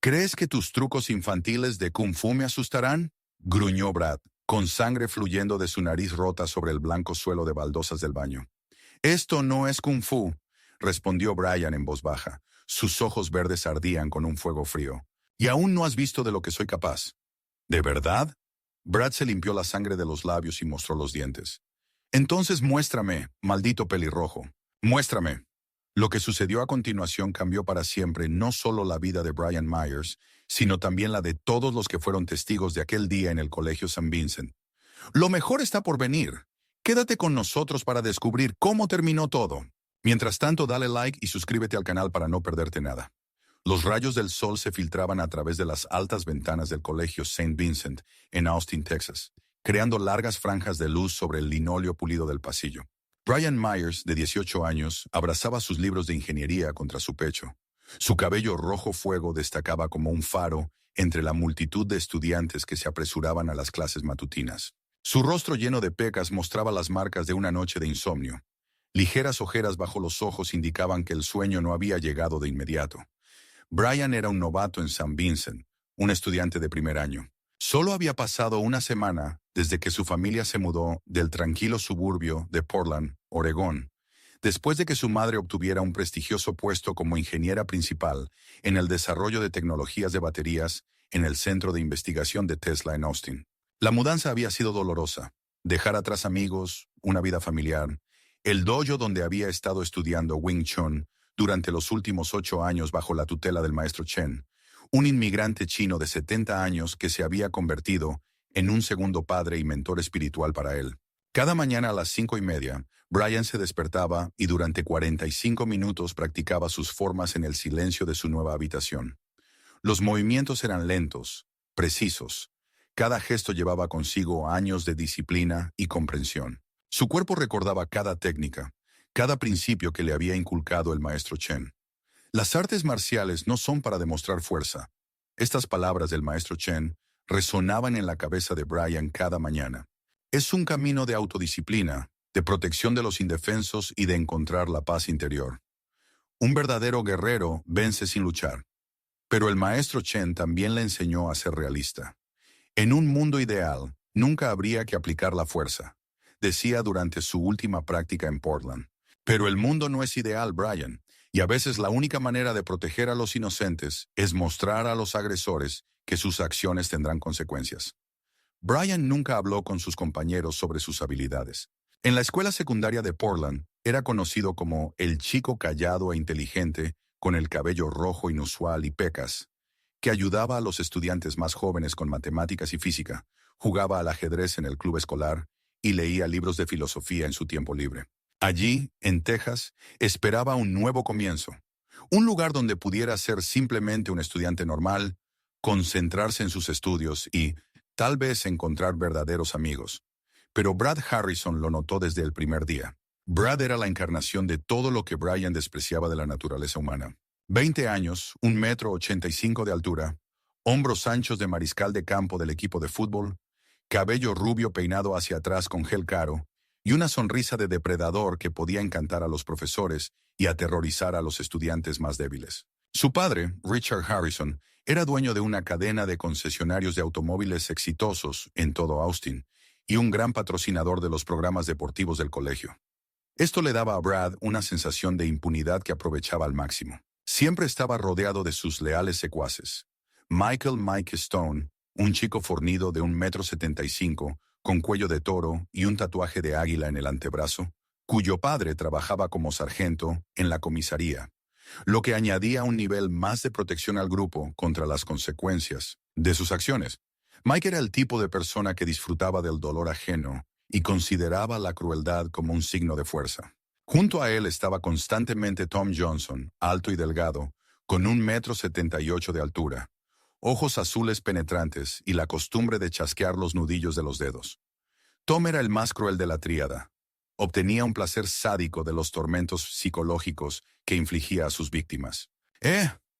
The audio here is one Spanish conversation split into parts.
¿Crees que tus trucos infantiles de Kung Fu me asustarán? Gruñó Brad, con sangre fluyendo de su nariz rota sobre el blanco suelo de baldosas del baño. Esto no es Kung Fu, respondió Brian en voz baja. Sus ojos verdes ardían con un fuego frío. Y aún no has visto de lo que soy capaz. ¿De verdad? Brad se limpió la sangre de los labios y mostró los dientes. Entonces muéstrame, maldito pelirrojo. Muéstrame. Lo que sucedió a continuación cambió para siempre no solo la vida de Brian Myers, sino también la de todos los que fueron testigos de aquel día en el Colegio St. Vincent. Lo mejor está por venir. Quédate con nosotros para descubrir cómo terminó todo. Mientras tanto, dale like y suscríbete al canal para no perderte nada. Los rayos del sol se filtraban a través de las altas ventanas del Colegio St. Vincent en Austin, Texas, creando largas franjas de luz sobre el linóleo pulido del pasillo. Brian Myers, de 18 años, abrazaba sus libros de ingeniería contra su pecho. Su cabello rojo fuego destacaba como un faro entre la multitud de estudiantes que se apresuraban a las clases matutinas. Su rostro lleno de pecas mostraba las marcas de una noche de insomnio. Ligeras ojeras bajo los ojos indicaban que el sueño no había llegado de inmediato. Brian era un novato en St. Vincent, un estudiante de primer año. Solo había pasado una semana desde que su familia se mudó del tranquilo suburbio de Portland, Oregón, después de que su madre obtuviera un prestigioso puesto como ingeniera principal en el desarrollo de tecnologías de baterías en el Centro de Investigación de Tesla en Austin. La mudanza había sido dolorosa. Dejar atrás amigos, una vida familiar, el dojo donde había estado estudiando Wing Chun durante los últimos 8 años bajo la tutela del maestro Chen, un inmigrante chino de 70 años que se había convertido en un segundo padre y mentor espiritual para él. Cada mañana a las 5:30, Brian se despertaba y durante 45 minutos practicaba sus formas en el silencio de su nueva habitación. Los movimientos eran lentos, precisos. Cada gesto llevaba consigo años de disciplina y comprensión. Su cuerpo recordaba cada técnica, cada principio que le había inculcado el maestro Chen. Las artes marciales no son para demostrar fuerza. Estas palabras del maestro Chen resonaban en la cabeza de Brian cada mañana. Es un camino de autodisciplina, de protección de los indefensos y de encontrar la paz interior. Un verdadero guerrero vence sin luchar. Pero el maestro Chen también le enseñó a ser realista. En un mundo ideal, nunca habría que aplicar la fuerza, decía durante su última práctica en Portland. Pero el mundo no es ideal, Brian, y a veces la única manera de proteger a los inocentes es mostrar a los agresores que sus acciones tendrán consecuencias. Brian nunca habló con sus compañeros sobre sus habilidades. En la escuela secundaria de Portland, era conocido como el chico callado e inteligente con el cabello rojo inusual y pecas, que ayudaba a los estudiantes más jóvenes con matemáticas y física, jugaba al ajedrez en el club escolar y leía libros de filosofía en su tiempo libre. Allí, en Texas, esperaba un nuevo comienzo, un lugar donde pudiera ser simplemente un estudiante normal, concentrarse en sus estudios y, tal vez, encontrar verdaderos amigos. Pero Brad Harrison lo notó desde el primer día. Brad era la encarnación de todo lo que Brian despreciaba de la naturaleza humana. 20 años, 1,85 m de altura, hombros anchos de mariscal de campo del equipo de fútbol, cabello rubio peinado hacia atrás con gel caro, y una sonrisa de depredador que podía encantar a los profesores y aterrorizar a los estudiantes más débiles. Su padre, Richard Harrison, era dueño de una cadena de concesionarios de automóviles exitosos en todo Austin y un gran patrocinador de los programas deportivos del colegio. Esto le daba a Brad una sensación de impunidad que aprovechaba al máximo. Siempre estaba rodeado de sus leales secuaces. Michael Mike Stone, un chico fornido de 1,75 m, con cuello de toro y un tatuaje de águila en el antebrazo, cuyo padre trabajaba como sargento en la comisaría, lo que añadía un nivel más de protección al grupo contra las consecuencias de sus acciones. Mike era el tipo de persona que disfrutaba del dolor ajeno y consideraba la crueldad como un signo de fuerza. Junto a él estaba constantemente Tom Johnson, alto y delgado, con 1,78 m de altura, ojos azules penetrantes y la costumbre de chasquear los nudillos de los dedos. Tom era el más cruel de la tríada. Obtenía un placer sádico de los tormentos psicológicos que infligía a sus víctimas.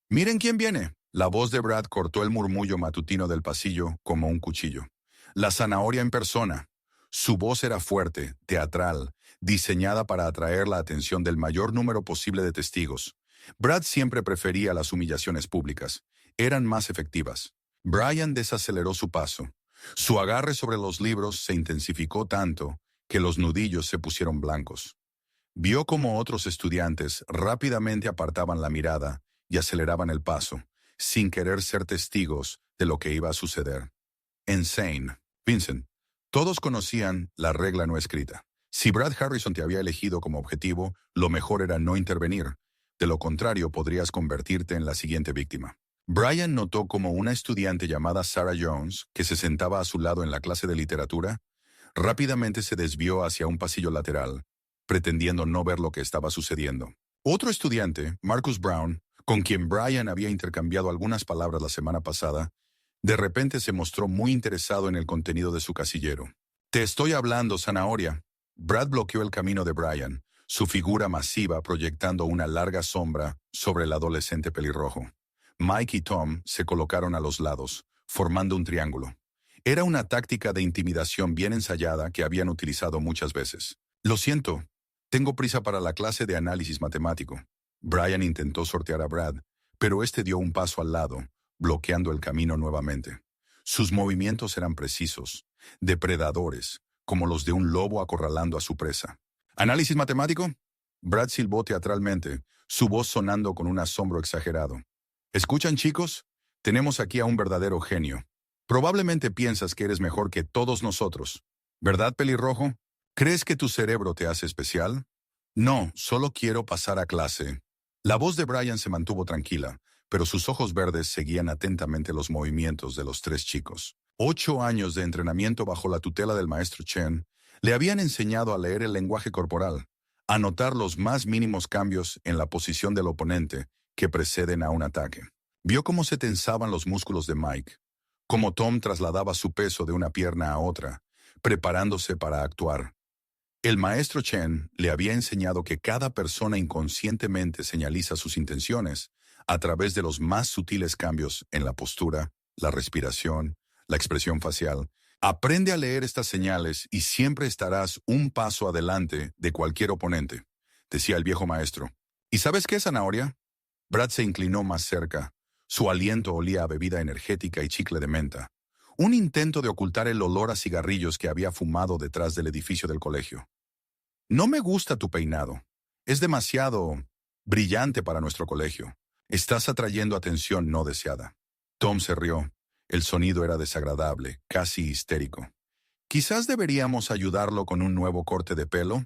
¡Miren quién viene! La voz de Brad cortó el murmullo matutino del pasillo como un cuchillo. La zanahoria en persona. Su voz era fuerte, teatral, diseñada para atraer la atención del mayor número posible de testigos. Brad siempre prefería las humillaciones públicas, eran más efectivas. Brian desaceleró su paso. Su agarre sobre los libros se intensificó tanto que los nudillos se pusieron blancos. Vio cómo otros estudiantes rápidamente apartaban la mirada y aceleraban el paso, sin querer ser testigos de lo que iba a suceder. Insane. Vincent, todos conocían la regla no escrita. Si Brad Harrison te había elegido como objetivo, lo mejor era no intervenir. De lo contrario, podrías convertirte en la siguiente víctima. Brian notó como una estudiante llamada Sarah Jones, que se sentaba a su lado en la clase de literatura, rápidamente se desvió hacia un pasillo lateral, pretendiendo no ver lo que estaba sucediendo. Otro estudiante, Marcus Brown, con quien Brian había intercambiado algunas palabras la semana pasada, de repente se mostró muy interesado en el contenido de su casillero. «Te estoy hablando, zanahoria». Brad bloqueó el camino de Brian, su figura masiva proyectando una larga sombra sobre el adolescente pelirrojo. Mike y Tom se colocaron a los lados, formando un triángulo. Era una táctica de intimidación bien ensayada que habían utilizado muchas veces. «Lo siento, tengo prisa para la clase de análisis matemático». Brian intentó sortear a Brad, pero este dio un paso al lado, bloqueando el camino nuevamente. Sus movimientos eran precisos, depredadores, como los de un lobo acorralando a su presa. «¿Análisis matemático?». Brad silbó teatralmente, su voz sonando con un asombro exagerado. «¿Escuchan, chicos? Tenemos aquí a un verdadero genio. Probablemente piensas que eres mejor que todos nosotros. ¿Verdad, pelirrojo? ¿Crees que tu cerebro te hace especial?». «No, solo quiero pasar a clase». La voz de Brian se mantuvo tranquila, pero sus ojos verdes seguían atentamente los movimientos de los tres chicos. 8 años de entrenamiento bajo la tutela del maestro Chen le habían enseñado a leer el lenguaje corporal, a notar los más mínimos cambios en la posición del oponente que preceden a un ataque. Vio cómo se tensaban los músculos de Mike, cómo Tom trasladaba su peso de una pierna a otra, preparándose para actuar. El maestro Chen le había enseñado que cada persona inconscientemente señaliza sus intenciones a través de los más sutiles cambios en la postura, la respiración, la expresión facial. Aprende a leer estas señales y siempre estarás un paso adelante de cualquier oponente, decía el viejo maestro. ¿Y sabes qué, zanahoria? Brad se inclinó más cerca. Su aliento olía a bebida energética y chicle de menta. Un intento de ocultar el olor a cigarrillos que había fumado detrás del edificio del colegio. «No me gusta tu peinado. Es demasiado brillante para nuestro colegio. Estás atrayendo atención no deseada». Tom se rió. El sonido era desagradable, casi histérico. «Quizás deberíamos ayudarlo con un nuevo corte de pelo.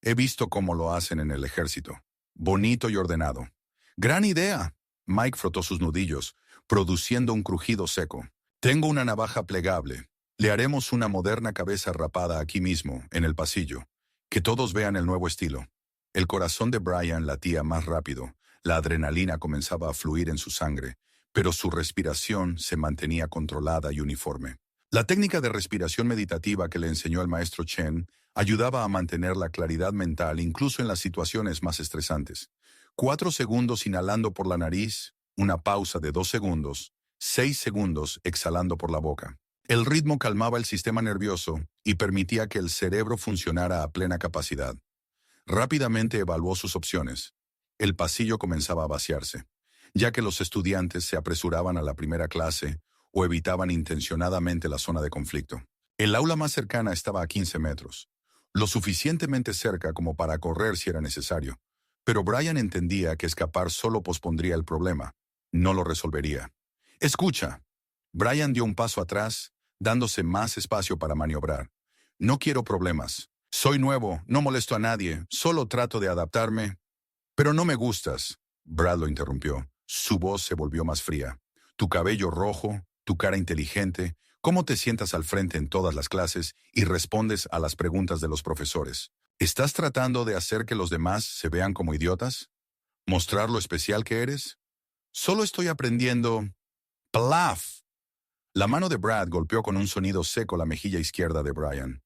He visto cómo lo hacen en el ejército. Bonito y ordenado». «Gran idea». Mike frotó sus nudillos, produciendo un crujido seco. «Tengo una navaja plegable. Le haremos una moderna cabeza rapada aquí mismo, en el pasillo. Que todos vean el nuevo estilo». El corazón de Brian latía más rápido. La adrenalina comenzaba a fluir en su sangre, pero su respiración se mantenía controlada y uniforme. La técnica de respiración meditativa que le enseñó el maestro Chen ayudaba a mantener la claridad mental incluso en las situaciones más estresantes. 4 segundos inhalando por la nariz, una pausa de 2 segundos, 6 segundos exhalando por la boca. El ritmo calmaba el sistema nervioso y permitía que el cerebro funcionara a plena capacidad. Rápidamente evaluó sus opciones. El pasillo comenzaba a vaciarse, ya que los estudiantes se apresuraban a la primera clase o evitaban intencionadamente la zona de conflicto. El aula más cercana estaba a 15 metros, lo suficientemente cerca como para correr si era necesario, pero Brian entendía que escapar solo pospondría el problema, no lo resolvería. «Escucha». Brian dio un paso atrás, dándose más espacio para maniobrar. «No quiero problemas. Soy nuevo, no molesto a nadie, solo trato de adaptarme». «Pero no me gustas». Brad lo interrumpió. Su voz se volvió más fría. «Tu cabello rojo, tu cara inteligente, cómo te sientas al frente en todas las clases y respondes a las preguntas de los profesores. ¿Estás tratando de hacer que los demás se vean como idiotas? ¿Mostrar lo especial que eres?». «Solo estoy aprendiendo». «Plaf». La mano de Brad golpeó con un sonido seco la mejilla izquierda de Brian.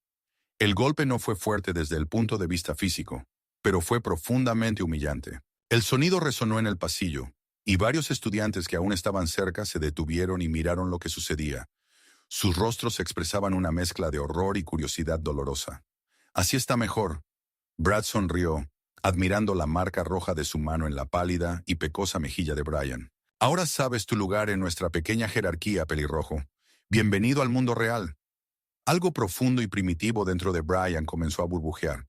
El golpe no fue fuerte desde el punto de vista físico, pero fue profundamente humillante. El sonido resonó en el pasillo, y varios estudiantes que aún estaban cerca se detuvieron y miraron lo que sucedía. Sus rostros expresaban una mezcla de horror y curiosidad dolorosa. «Así está mejor». Brad sonrió, admirando la marca roja de su mano en la pálida y pecosa mejilla de Brian. Ahora sabes tu lugar en nuestra pequeña jerarquía, pelirrojo. Bienvenido al mundo real. Algo profundo y primitivo dentro de Brian comenzó a burbujear.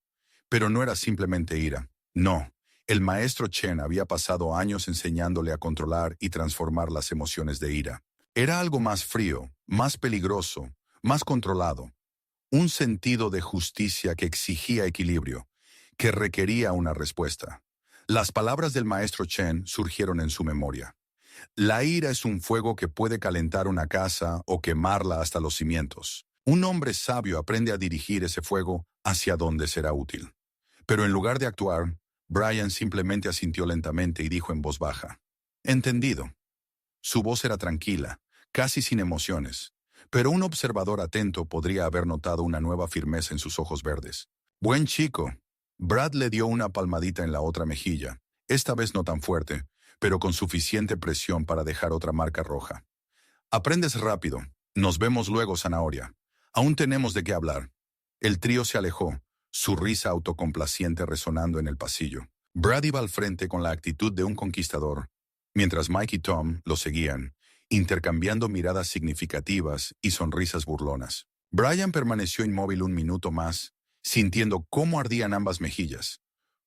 Pero no era simplemente ira. No, el maestro Chen había pasado años enseñándole a controlar y transformar las emociones de ira. Era algo más frío, más peligroso, más controlado. Un sentido de justicia que exigía equilibrio, que requería una respuesta. Las palabras del maestro Chen surgieron en su memoria. La ira es un fuego que puede calentar una casa o quemarla hasta los cimientos. Un hombre sabio aprende a dirigir ese fuego hacia donde será útil. Pero en lugar de actuar, Brian simplemente asintió lentamente y dijo en voz baja: «Entendido». Su voz era tranquila, casi sin emociones, pero un observador atento podría haber notado una nueva firmeza en sus ojos verdes. «Buen chico». Brad le dio una palmadita en la otra mejilla, esta vez no tan fuerte, pero con suficiente presión para dejar otra marca roja. «Aprendes rápido. Nos vemos luego, zanahoria. Aún tenemos de qué hablar». El trío se alejó, su risa autocomplaciente resonando en el pasillo. Brad iba al frente con la actitud de un conquistador, mientras Mike y Tom lo seguían, intercambiando miradas significativas y sonrisas burlonas. Brian permaneció inmóvil un minuto más, sintiendo cómo ardían ambas mejillas,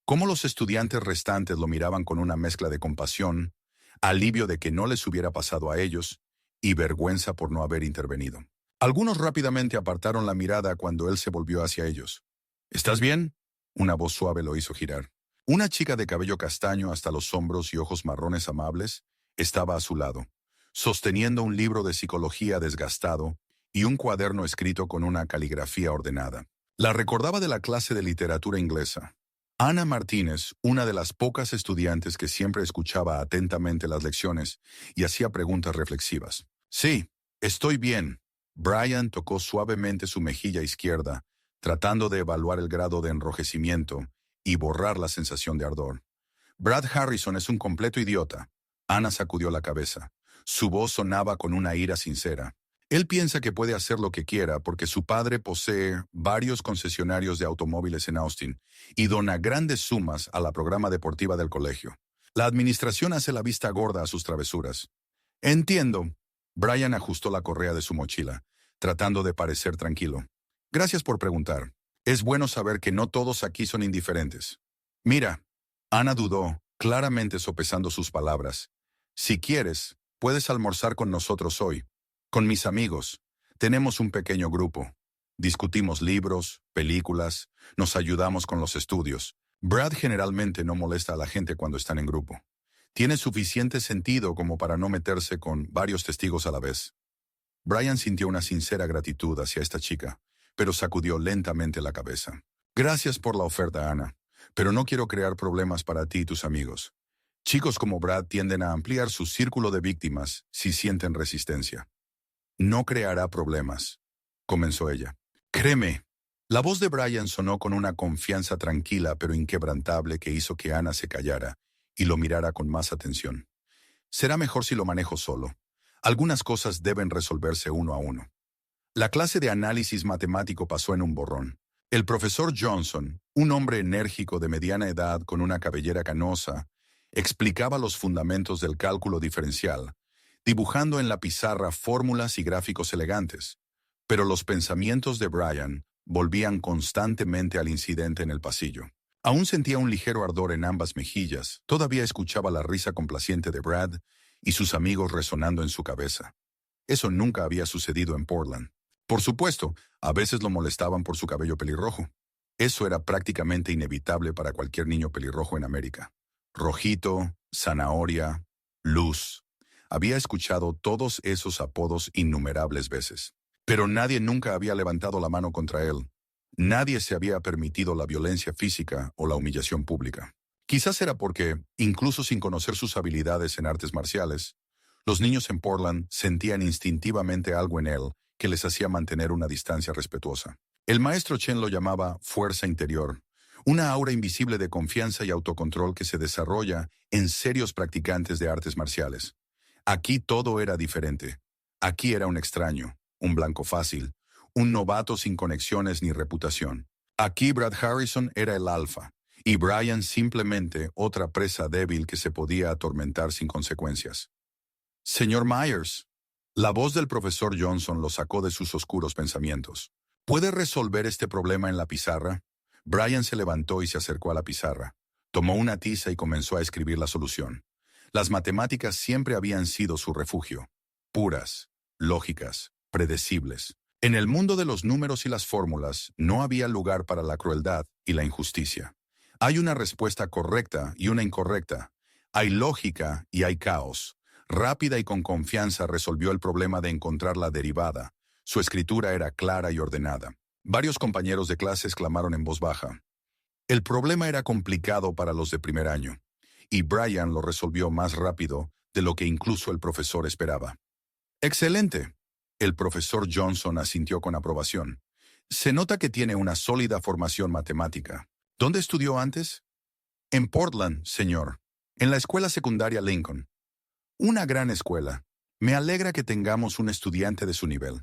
cómo los estudiantes restantes lo miraban con una mezcla de compasión, alivio de que no les hubiera pasado a ellos y vergüenza por no haber intervenido. Algunos rápidamente apartaron la mirada cuando él se volvió hacia ellos. «¿Estás bien?». Una voz suave lo hizo girar. Una chica de cabello castaño hasta los hombros y ojos marrones amables estaba a su lado, sosteniendo un libro de psicología desgastado y un cuaderno escrito con una caligrafía ordenada. La recordaba de la clase de literatura inglesa. Ana Martínez, una de las pocas estudiantes que siempre escuchaba atentamente las lecciones y hacía preguntas reflexivas. «Sí, estoy bien». Brian tocó suavemente su mejilla izquierda, tratando de evaluar el grado de enrojecimiento y borrar la sensación de ardor. «Brad Harrison es un completo idiota». Ana sacudió la cabeza. Su voz sonaba con una ira sincera. «Él piensa que puede hacer lo que quiera porque su padre posee varios concesionarios de automóviles en Austin y dona grandes sumas a la programa deportiva del colegio. La administración hace la vista gorda a sus travesuras». «Entiendo». Brian ajustó la correa de su mochila, tratando de parecer tranquilo. «Gracias por preguntar. Es bueno saber que no todos aquí son indiferentes». «Mira». Ana dudó, claramente sopesando sus palabras. «Si quieres, puedes almorzar con nosotros hoy. Con mis amigos. Tenemos un pequeño grupo. Discutimos libros, películas, nos ayudamos con los estudios. Brad generalmente no molesta a la gente cuando están en grupo. Tiene suficiente sentido como para no meterse con varios testigos a la vez». Brian sintió una sincera gratitud hacia esta chica, pero sacudió lentamente la cabeza. «Gracias por la oferta, Ana, pero no quiero crear problemas para ti y tus amigos. Chicos como Brad tienden a ampliar su círculo de víctimas si sienten resistencia». «No creará problemas», comenzó ella. «Créeme». La voz de Brian sonó con una confianza tranquila pero inquebrantable que hizo que Ana se callara y lo mirara con más atención. «Será mejor si lo manejo solo. Algunas cosas deben resolverse uno a uno». La clase de análisis matemático pasó en un borrón. El profesor Johnson, un hombre enérgico de mediana edad con una cabellera canosa, explicaba los fundamentos del cálculo diferencial, dibujando en la pizarra fórmulas y gráficos elegantes. Pero los pensamientos de Brian volvían constantemente al incidente en el pasillo. Aún sentía un ligero ardor en ambas mejillas, todavía escuchaba la risa complaciente de Brad y sus amigos resonando en su cabeza. Eso nunca había sucedido en Portland. Por supuesto, a veces lo molestaban por su cabello pelirrojo. Eso era prácticamente inevitable para cualquier niño pelirrojo en América. Rojito, zanahoria, luz. Había escuchado todos esos apodos innumerables veces. Pero nadie nunca había levantado la mano contra él. Nadie se había permitido la violencia física o la humillación pública. Quizás era porque, incluso sin conocer sus habilidades en artes marciales, los niños en Portland sentían instintivamente algo en él que les hacía mantener una distancia respetuosa. El maestro Chen lo llamaba fuerza interior, una aura invisible de confianza y autocontrol que se desarrolla en serios practicantes de artes marciales. Aquí todo era diferente. Aquí era un extraño, un blanco fácil, un novato sin conexiones ni reputación. Aquí Brad Harrison era el alfa, y Brian simplemente otra presa débil que se podía atormentar sin consecuencias. Señor Myers. La voz del profesor Johnson lo sacó de sus oscuros pensamientos. ¿Puede resolver este problema en la pizarra? Brian se levantó y se acercó a la pizarra. Tomó una tiza y comenzó a escribir la solución. Las matemáticas siempre habían sido su refugio. Puras, lógicas, predecibles. En el mundo de los números y las fórmulas no había lugar para la crueldad y la injusticia. Hay una respuesta correcta y una incorrecta. Hay lógica y hay caos. Rápida y con confianza resolvió el problema de encontrar la derivada. Su escritura era clara y ordenada. Varios compañeros de clase exclamaron en voz baja. El problema era complicado para los de primer año, y Brian lo resolvió más rápido de lo que incluso el profesor esperaba. ¡Excelente! El profesor Johnson asintió con aprobación. Se nota que tiene una sólida formación matemática. ¿Dónde estudió antes? En Portland, señor. En la escuela secundaria Lincoln. Una gran escuela. Me alegra que tengamos un estudiante de su nivel.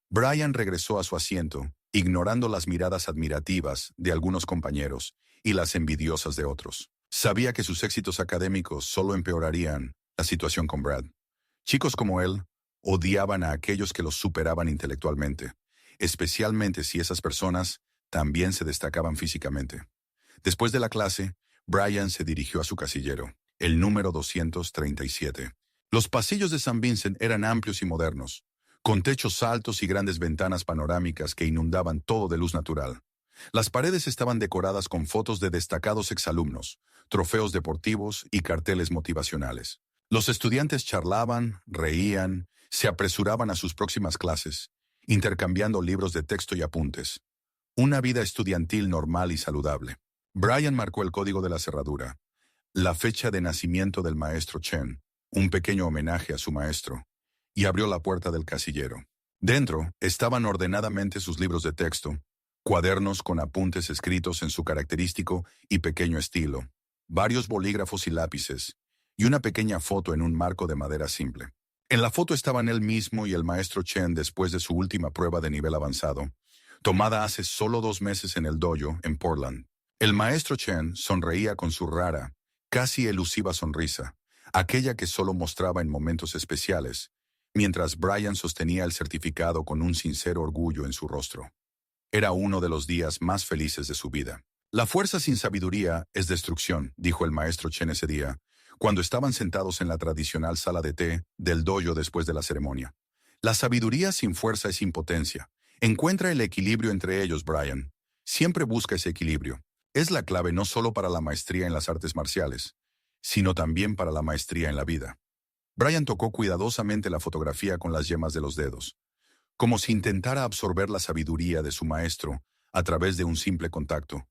Brian regresó a su asiento, ignorando las miradas admirativas de algunos compañeros y las envidiosas de otros. Sabía que sus éxitos académicos solo empeorarían la situación con Brad. Chicos como él odiaban a aquellos que los superaban intelectualmente, especialmente si esas personas también se destacaban físicamente. Después de la clase, Brian se dirigió a su casillero, el número 237. Los pasillos de St. Vincent eran amplios y modernos, con techos altos y grandes ventanas panorámicas que inundaban todo de luz natural. Las paredes estaban decoradas con fotos de destacados exalumnos, trofeos deportivos y carteles motivacionales. Los estudiantes charlaban, reían, se apresuraban a sus próximas clases, intercambiando libros de texto y apuntes. Una vida estudiantil normal y saludable. Brian marcó el código de la cerradura, la fecha de nacimiento del maestro Chen, un pequeño homenaje a su maestro, y abrió la puerta del casillero. Dentro estaban ordenadamente sus libros de texto, cuadernos con apuntes escritos en su característico y pequeño estilo, varios bolígrafos y lápices, y una pequeña foto en un marco de madera simple. En la foto estaban él mismo y el maestro Chen después de su última prueba de nivel avanzado, tomada hace solo 2 meses en el dojo en Portland. El maestro Chen sonreía con su rara, casi elusiva sonrisa, aquella que solo mostraba en momentos especiales, mientras Brian sostenía el certificado con un sincero orgullo en su rostro. Era uno de los días más felices de su vida. La fuerza sin sabiduría es destrucción, dijo el maestro Chen ese día, cuando estaban sentados en la tradicional sala de té del dojo después de la ceremonia. La sabiduría sin fuerza es impotencia. Encuentra el equilibrio entre ellos, Brian. Siempre busca ese equilibrio. Es la clave no solo para la maestría en las artes marciales, sino también para la maestría en la vida. Brian tocó cuidadosamente la fotografía con las yemas de los dedos, como si intentara absorber la sabiduría de su maestro a través de un simple contacto.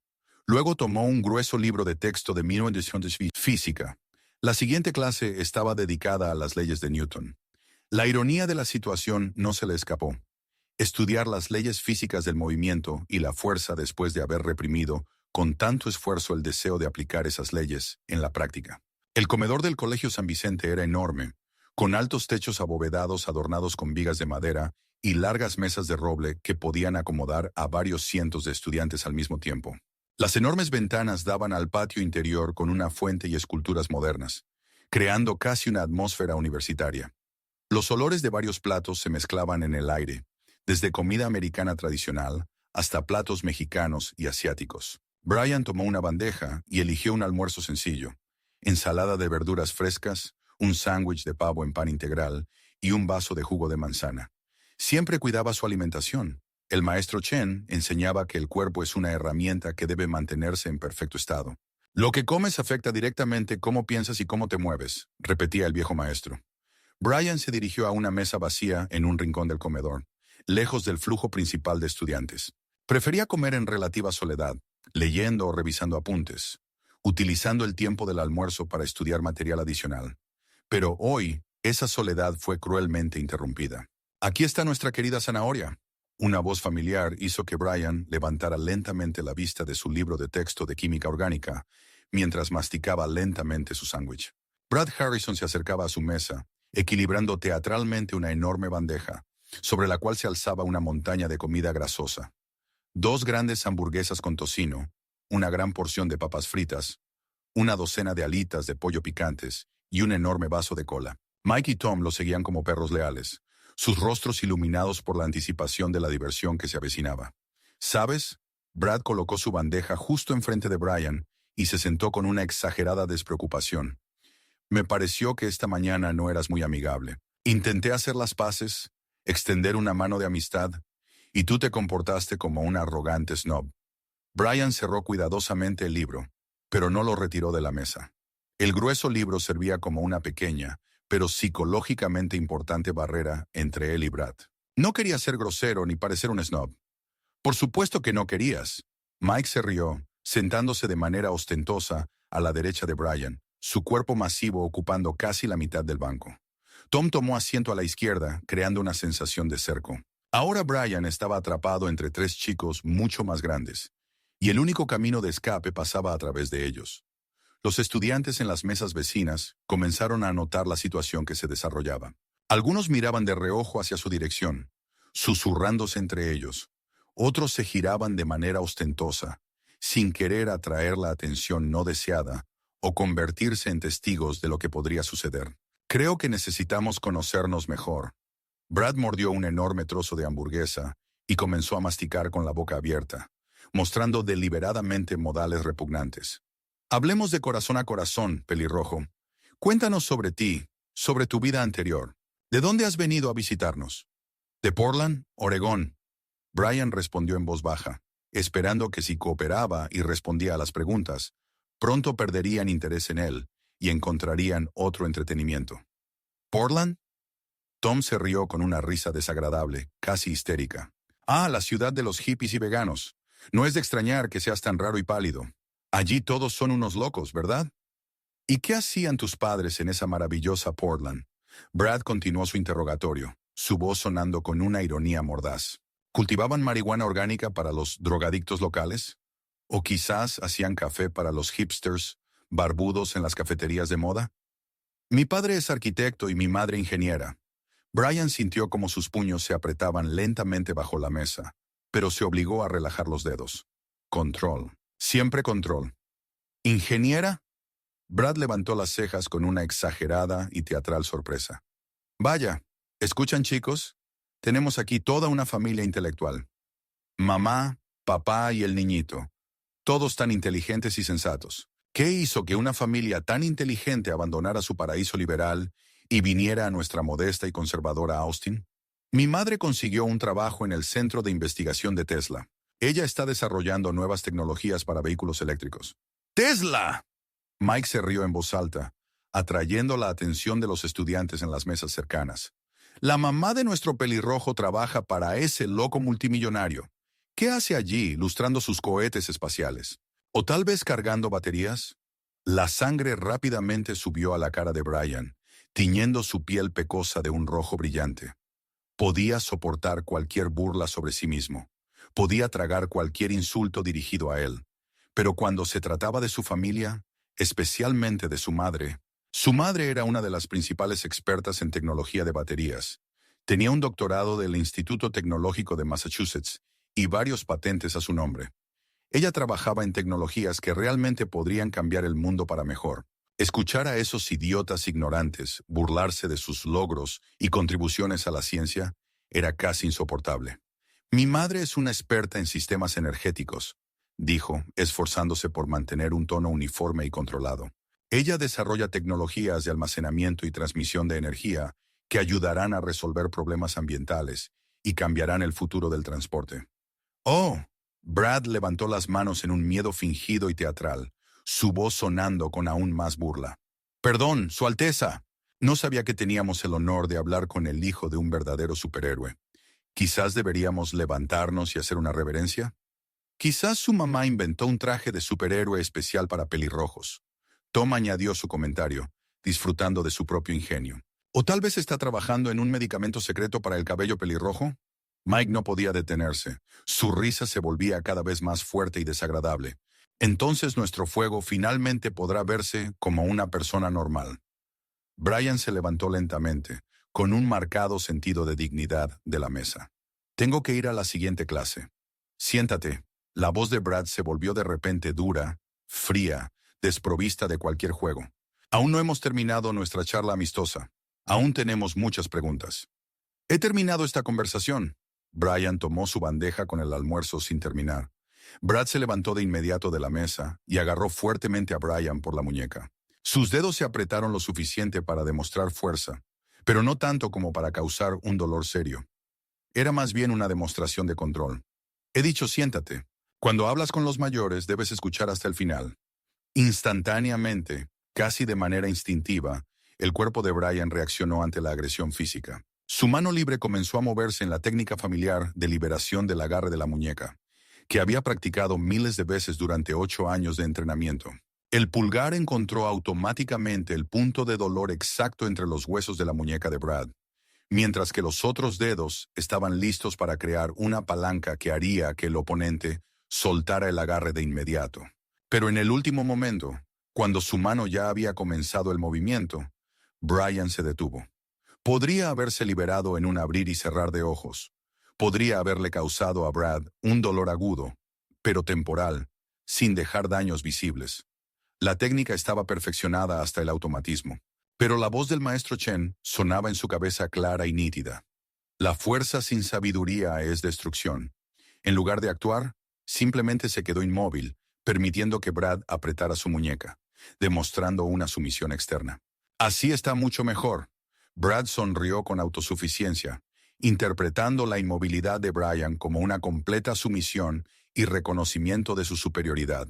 Luego tomó un grueso libro de texto de 1900 física. La siguiente clase estaba dedicada a las leyes de Newton. La ironía de la situación no se le escapó. Estudiar las leyes físicas del movimiento y la fuerza después de haber reprimido con tanto esfuerzo el deseo de aplicar esas leyes en la práctica. El comedor del Colegio San Vicente era enorme, con altos techos abovedados adornados con vigas de madera y largas mesas de roble que podían acomodar a varios cientos de estudiantes al mismo tiempo. Las enormes ventanas daban al patio interior con una fuente y esculturas modernas, creando casi una atmósfera universitaria. Los olores de varios platos se mezclaban en el aire, desde comida americana tradicional hasta platos mexicanos y asiáticos. Brian tomó una bandeja y eligió un almuerzo sencillo: ensalada de verduras frescas, un sándwich de pavo en pan integral y un vaso de jugo de manzana. Siempre cuidaba su alimentación. El maestro Chen enseñaba que el cuerpo es una herramienta que debe mantenerse en perfecto estado. Lo que comes afecta directamente cómo piensas y cómo te mueves, repetía el viejo maestro. Brian se dirigió a una mesa vacía en un rincón del comedor, lejos del flujo principal de estudiantes. Prefería comer en relativa soledad, leyendo o revisando apuntes, utilizando el tiempo del almuerzo para estudiar material adicional. Pero hoy, esa soledad fue cruelmente interrumpida. «Aquí está nuestra querida zanahoria». Una voz familiar hizo que Brian levantara lentamente la vista de su libro de texto de química orgánica, mientras masticaba lentamente su sándwich. Brad Harrison se acercaba a su mesa, equilibrando teatralmente una enorme bandeja, sobre la cual se alzaba una montaña de comida grasosa. 2 grandes hamburguesas con tocino, una gran porción de papas fritas, una docena de alitas de pollo picantes y un enorme vaso de cola. Mike y Tom lo seguían como perros leales, sus rostros iluminados por la anticipación de la diversión que se avecinaba. ¿Sabes? Brad colocó su bandeja justo enfrente de Brian y se sentó con una exagerada despreocupación. Me pareció que esta mañana no eras muy amigable. Intenté hacer las paces, extender una mano de amistad, y tú te comportaste como un arrogante snob. Brian cerró cuidadosamente el libro, pero no lo retiró de la mesa. El grueso libro servía como una pequeña, pero psicológicamente importante barrera entre él y Brad. No quería ser grosero ni parecer un snob. Por supuesto que no querías. Mike se rió, sentándose de manera ostentosa a la derecha de Brian, su cuerpo masivo ocupando casi la mitad del banco. Tom tomó asiento a la izquierda, creando una sensación de cerco. Ahora Brian estaba atrapado entre tres chicos mucho más grandes, y el único camino de escape pasaba a través de ellos. Los estudiantes en las mesas vecinas comenzaron a notar la situación que se desarrollaba. Algunos miraban de reojo hacia su dirección, susurrándose entre ellos. Otros se giraban de manera ostentosa, sin querer atraer la atención no deseada o convertirse en testigos de lo que podría suceder. Creo que necesitamos conocernos mejor. Brad mordió un enorme trozo de hamburguesa y comenzó a masticar con la boca abierta, mostrando deliberadamente modales repugnantes. Hablemos de corazón a corazón, pelirrojo. Cuéntanos sobre ti, sobre tu vida anterior. ¿De dónde has venido a visitarnos? ¿De Portland, Oregón? Brian respondió en voz baja, esperando que si cooperaba y respondía a las preguntas, pronto perderían interés en él y encontrarían otro entretenimiento. ¿Portland? Tom se rió con una risa desagradable, casi histérica. Ah, la ciudad de los hippies y veganos. No es de extrañar que seas tan raro y pálido. Allí todos son unos locos, ¿verdad? ¿Y qué hacían tus padres en esa maravillosa Portland? Brad continuó su interrogatorio, su voz sonando con una ironía mordaz. ¿Cultivaban marihuana orgánica para los drogadictos locales? ¿O quizás hacían café para los hipsters, barbudos en las cafeterías de moda? Mi padre es arquitecto y mi madre ingeniera. Brian sintió como sus puños se apretaban lentamente bajo la mesa, pero se obligó a relajar los dedos. Control. Siempre control. ¿Ingeniera? Brad levantó las cejas con una exagerada y teatral sorpresa. Vaya, ¿escuchan, chicos? Tenemos aquí toda una familia intelectual. Mamá, papá y el niñito. Todos tan inteligentes y sensatos. ¿Qué hizo que una familia tan inteligente abandonara su paraíso liberal y viniera a nuestra modesta y conservadora Austin? Mi madre consiguió un trabajo en el Centro de Investigación de Tesla. Ella está desarrollando nuevas tecnologías para vehículos eléctricos. ¡Tesla! Mike se rió en voz alta, atrayendo la atención de los estudiantes en las mesas cercanas. La mamá de nuestro pelirrojo trabaja para ese loco multimillonario. ¿Qué hace allí, lustrando sus cohetes espaciales? ¿O tal vez cargando baterías? La sangre rápidamente subió a la cara de Brian, tiñendo su piel pecosa de un rojo brillante. Podía soportar cualquier burla sobre sí mismo. Podía tragar cualquier insulto dirigido a él. Pero cuando se trataba de su familia, especialmente de su madre era una de las principales expertas en tecnología de baterías. Tenía un doctorado del Instituto Tecnológico de Massachusetts y varios patentes a su nombre. Ella trabajaba en tecnologías que realmente podrían cambiar el mundo para mejor. Escuchar a esos idiotas ignorantes burlarse de sus logros y contribuciones a la ciencia era casi insoportable. Mi madre es una experta en sistemas energéticos, dijo, esforzándose por mantener un tono uniforme y controlado. Ella desarrolla tecnologías de almacenamiento y transmisión de energía que ayudarán a resolver problemas ambientales y cambiarán el futuro del transporte. ¡Oh! Brad levantó las manos en un miedo fingido y teatral, su voz sonando con aún más burla. «Perdón, Su Alteza. No sabía que teníamos el honor de hablar con el hijo de un verdadero superhéroe. Quizás deberíamos levantarnos y hacer una reverencia. Quizás su mamá inventó un traje de superhéroe especial para pelirrojos». Tom añadió su comentario, disfrutando de su propio ingenio. «¿O tal vez está trabajando en un medicamento secreto para el cabello pelirrojo?» Mike no podía detenerse. Su risa se volvía cada vez más fuerte y desagradable. «Entonces nuestro fuego finalmente podrá verse como una persona normal». Brian se levantó lentamente, con un marcado sentido de dignidad de la mesa. «Tengo que ir a la siguiente clase. Siéntate». La voz de Brad se volvió de repente dura, fría, desprovista de cualquier juego. «Aún no hemos terminado nuestra charla amistosa. Aún tenemos muchas preguntas. He terminado esta conversación. Brian tomó su bandeja con el almuerzo sin terminar. Brad se levantó de inmediato de la mesa y agarró fuertemente a Brian por la muñeca. Sus dedos se apretaron lo suficiente para demostrar fuerza, pero no tanto como para causar un dolor serio. Era más bien una demostración de control. He dicho siéntate. Cuando hablas con los mayores debes escuchar hasta el final. Instantáneamente, casi de manera instintiva, el cuerpo de Brian reaccionó ante la agresión física. Su mano libre comenzó a moverse en la técnica familiar de liberación del agarre de la muñeca, que había practicado miles de veces durante 8 años de entrenamiento. El pulgar encontró automáticamente el punto de dolor exacto entre los huesos de la muñeca de Brad, mientras que los otros dedos estaban listos para crear una palanca que haría que el oponente soltara el agarre de inmediato. Pero en el último momento, cuando su mano ya había comenzado el movimiento, Brian se detuvo. Podría haberse liberado en un abrir y cerrar de ojos. Podría haberle causado a Brad un dolor agudo, pero temporal, sin dejar daños visibles. La técnica estaba perfeccionada hasta el automatismo. Pero la voz del maestro Chen sonaba en su cabeza clara y nítida. La fuerza sin sabiduría es destrucción. En lugar de actuar, simplemente se quedó inmóvil, permitiendo que Brad apretara su muñeca, demostrando una sumisión externa. Así está mucho mejor. Brad sonrió con autosuficiencia, interpretando la inmovilidad de Brian como una completa sumisión y reconocimiento de su superioridad.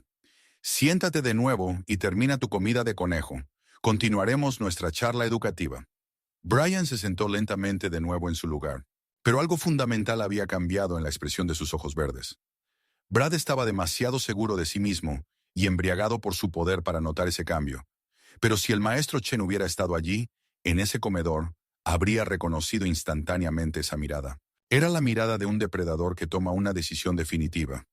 Siéntate de nuevo y termina tu comida de conejo. Continuaremos nuestra charla educativa. Brian se sentó lentamente de nuevo en su lugar, pero algo fundamental había cambiado en la expresión de sus ojos verdes. Brad estaba demasiado seguro de sí mismo y embriagado por su poder para notar ese cambio. Pero si el maestro Chen hubiera estado allí, en ese comedor, habría reconocido instantáneamente esa mirada. Era la mirada de un depredador que toma una decisión definitiva.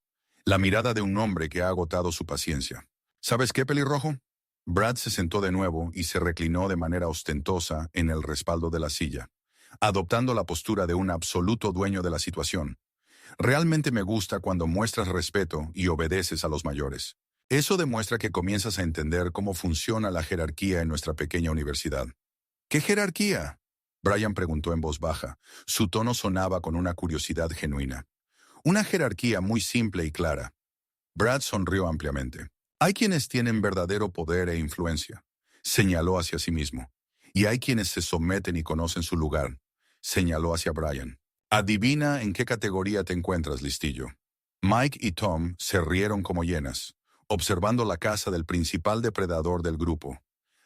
La mirada de un hombre que ha agotado su paciencia. ¿Sabes qué, pelirrojo? Brad se sentó de nuevo y se reclinó de manera ostentosa en el respaldo de la silla, adoptando la postura de un absoluto dueño de la situación. Realmente me gusta cuando muestras respeto y obedeces a los mayores. Eso demuestra que comienzas a entender cómo funciona la jerarquía en nuestra pequeña universidad. ¿Qué jerarquía? Brian preguntó en voz baja. Su tono sonaba con una curiosidad genuina. Una jerarquía muy simple y clara. Brad sonrió ampliamente. Hay quienes tienen verdadero poder e influencia, señaló hacia sí mismo. Y hay quienes se someten y conocen su lugar, señaló hacia Brian. Adivina en qué categoría te encuentras, listillo. Mike y Tom se rieron como hienas, observando la casa del principal depredador del grupo,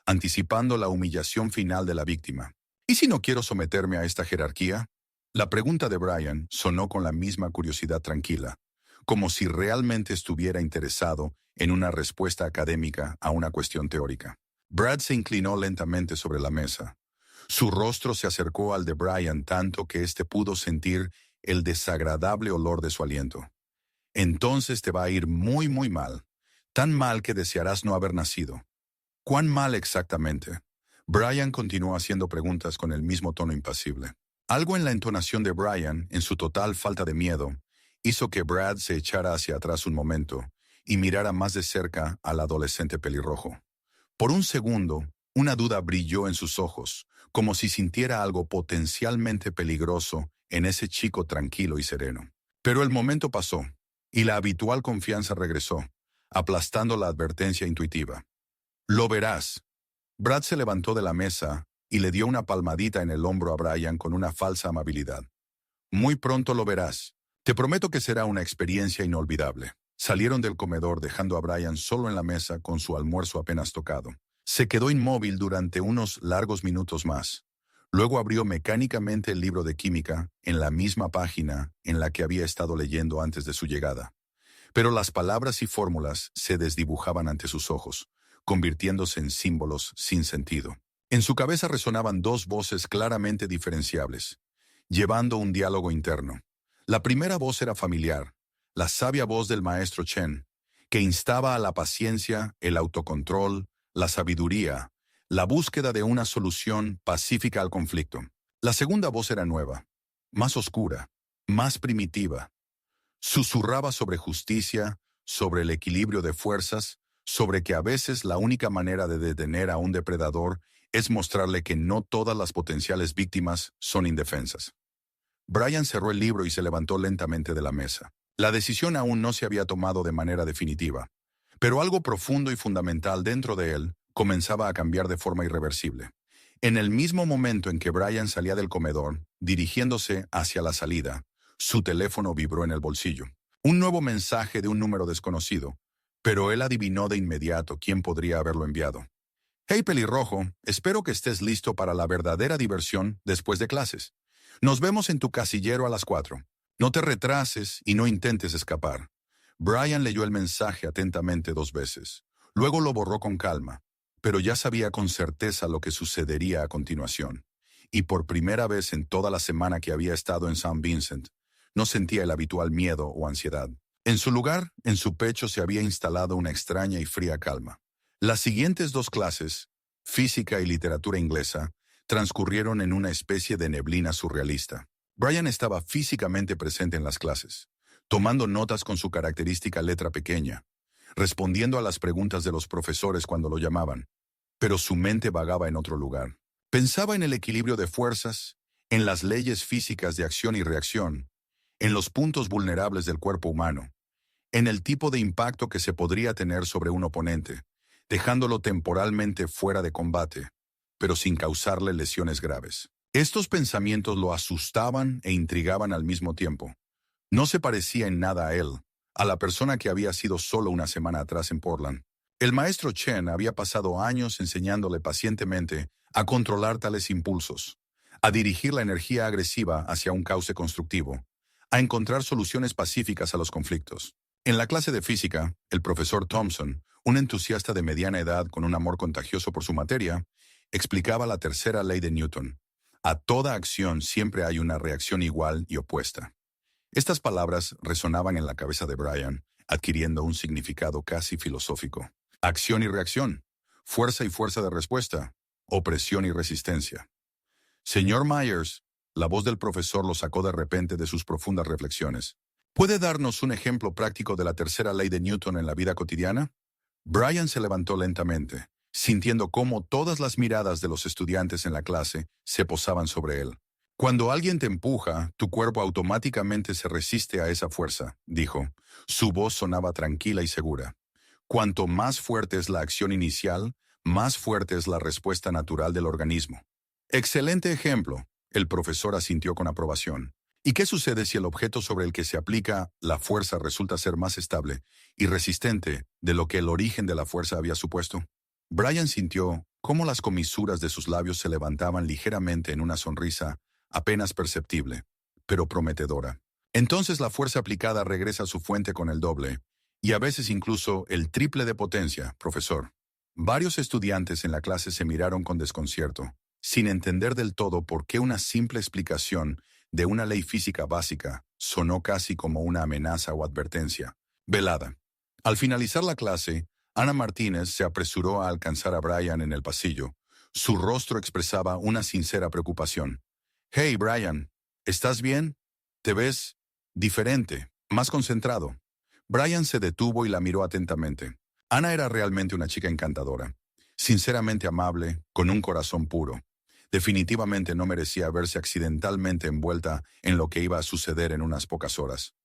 anticipando la humillación final de la víctima. ¿Y si no quiero someterme a esta jerarquía? La pregunta de Brian sonó con la misma curiosidad tranquila, como si realmente estuviera interesado en una respuesta académica a una cuestión teórica. Brad se inclinó lentamente sobre la mesa. Su rostro se acercó al de Brian tanto que éste pudo sentir el desagradable olor de su aliento. Entonces te va a ir muy, muy mal. Tan mal que desearás no haber nacido. ¿Cuán mal exactamente? Brian continuó haciendo preguntas con el mismo tono impasible. Algo en la entonación de Brian, en su total falta de miedo, hizo que Brad se echara hacia atrás un momento y mirara más de cerca al adolescente pelirrojo. Por un segundo, una duda brilló en sus ojos, como si sintiera algo potencialmente peligroso en ese chico tranquilo y sereno. Pero el momento pasó, y la habitual confianza regresó, aplastando la advertencia intuitiva. Lo verás. Brad se levantó de la mesa y le dio una palmadita en el hombro a Brian con una falsa amabilidad. Muy pronto lo verás. Te prometo que será una experiencia inolvidable. Salieron del comedor dejando a Brian solo en la mesa con su almuerzo apenas tocado. Se quedó inmóvil durante unos largos minutos más. Luego abrió mecánicamente el libro de química en la misma página en la que había estado leyendo antes de su llegada. Pero las palabras y fórmulas se desdibujaban ante sus ojos, convirtiéndose en símbolos sin sentido. En su cabeza resonaban dos voces claramente diferenciables, llevando un diálogo interno. La primera voz era familiar, la sabia voz del maestro Chen, que instaba a la paciencia, el autocontrol, la sabiduría, la búsqueda de una solución pacífica al conflicto. La segunda voz era nueva, más oscura, más primitiva. Susurraba sobre justicia, sobre el equilibrio de fuerzas, sobre que a veces la única manera de detener a un depredador es mostrarle que no todas las potenciales víctimas son indefensas. Brian cerró el libro y se levantó lentamente de la mesa. La decisión aún no se había tomado de manera definitiva, pero algo profundo y fundamental dentro de él comenzaba a cambiar de forma irreversible. En el mismo momento en que Brian salía del comedor, dirigiéndose hacia la salida, su teléfono vibró en el bolsillo. Un nuevo mensaje de un número desconocido, pero él adivinó de inmediato quién podría haberlo enviado. Hey pelirrojo, espero que estés listo para la verdadera diversión después de clases. Nos vemos en tu casillero a las 4. No te retrases y no intentes escapar. Brian leyó el mensaje atentamente 2 veces. Luego lo borró con calma, pero ya sabía con certeza lo que sucedería a continuación. Y por primera vez en toda la semana que había estado en St. Vincent, no sentía el habitual miedo o ansiedad. En su lugar, en su pecho se había instalado una extraña y fría calma. Las siguientes 2 clases, física y literatura inglesa, transcurrieron en una especie de neblina surrealista. Brian estaba físicamente presente en las clases, tomando notas con su característica letra pequeña, respondiendo a las preguntas de los profesores cuando lo llamaban, pero su mente vagaba en otro lugar. Pensaba en el equilibrio de fuerzas, en las leyes físicas de acción y reacción, en los puntos vulnerables del cuerpo humano, en el tipo de impacto que se podría tener sobre un oponente, dejándolo temporalmente fuera de combate, pero sin causarle lesiones graves. Estos pensamientos lo asustaban e intrigaban al mismo tiempo. No se parecía en nada a él, a la persona que había sido solo una semana atrás en Portland. El maestro Chen había pasado años enseñándole pacientemente a controlar tales impulsos, a dirigir la energía agresiva hacia un cauce constructivo, a encontrar soluciones pacíficas a los conflictos. En la clase de física, el profesor Thompson, un entusiasta de mediana edad con un amor contagioso por su materia, explicaba la tercera ley de Newton. A toda acción siempre hay una reacción igual y opuesta. Estas palabras resonaban en la cabeza de Brian, adquiriendo un significado casi filosófico. Acción y reacción, fuerza y fuerza de respuesta, opresión y resistencia. Señor Myers, la voz del profesor lo sacó de repente de sus profundas reflexiones. ¿Puede darnos un ejemplo práctico de la tercera ley de Newton en la vida cotidiana? Brian se levantó lentamente, sintiendo cómo todas las miradas de los estudiantes en la clase se posaban sobre él. Cuando alguien te empuja, tu cuerpo automáticamente se resiste a esa fuerza, dijo. Su voz sonaba tranquila y segura. Cuanto más fuerte es la acción inicial, más fuerte es la respuesta natural del organismo. Excelente ejemplo, el profesor asintió con aprobación. ¿Y qué sucede si el objeto sobre el que se aplica la fuerza resulta ser más estable y resistente de lo que el origen de la fuerza había supuesto? Brian sintió cómo las comisuras de sus labios se levantaban ligeramente en una sonrisa apenas perceptible, pero prometedora. Entonces la fuerza aplicada regresa a su fuente con el doble, y a veces incluso el triple de potencia, profesor. Varios estudiantes en la clase se miraron con desconcierto, sin entender del todo por qué una simple explicación de una ley física básica sonó casi como una amenaza o advertencia. Velada. Al finalizar la clase, Ana Martínez se apresuró a alcanzar a Brian en el pasillo. Su rostro expresaba una sincera preocupación. «Hey, Brian, ¿estás bien? Te ves diferente, más concentrado». Brian se detuvo y la miró atentamente. Ana era realmente una chica encantadora, sinceramente amable, con un corazón puro. Definitivamente no merecía verse accidentalmente envuelta en lo que iba a suceder en unas pocas horas.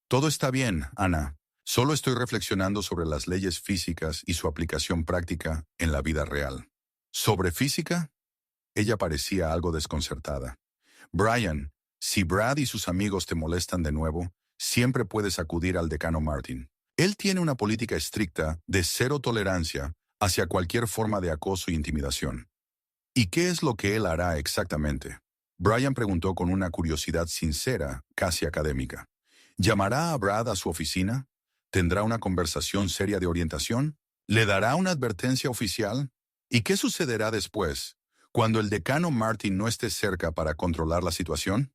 «Todo está bien, Ana. Solo estoy reflexionando sobre las leyes físicas y su aplicación práctica en la vida real». ¿Sobre física? Ella parecía algo desconcertada. «Brian, si Brad y sus amigos te molestan de nuevo, siempre puedes acudir al decano Martin. Él tiene una política estricta de cero tolerancia hacia cualquier forma de acoso e intimidación». «¿Y qué es lo que él hará exactamente?», Brian preguntó con una curiosidad sincera, casi académica. ¿Llamará a Brad a su oficina? ¿Tendrá una conversación seria de orientación? ¿Le dará una advertencia oficial? ¿Y qué sucederá después, cuando el decano Martin no esté cerca para controlar la situación?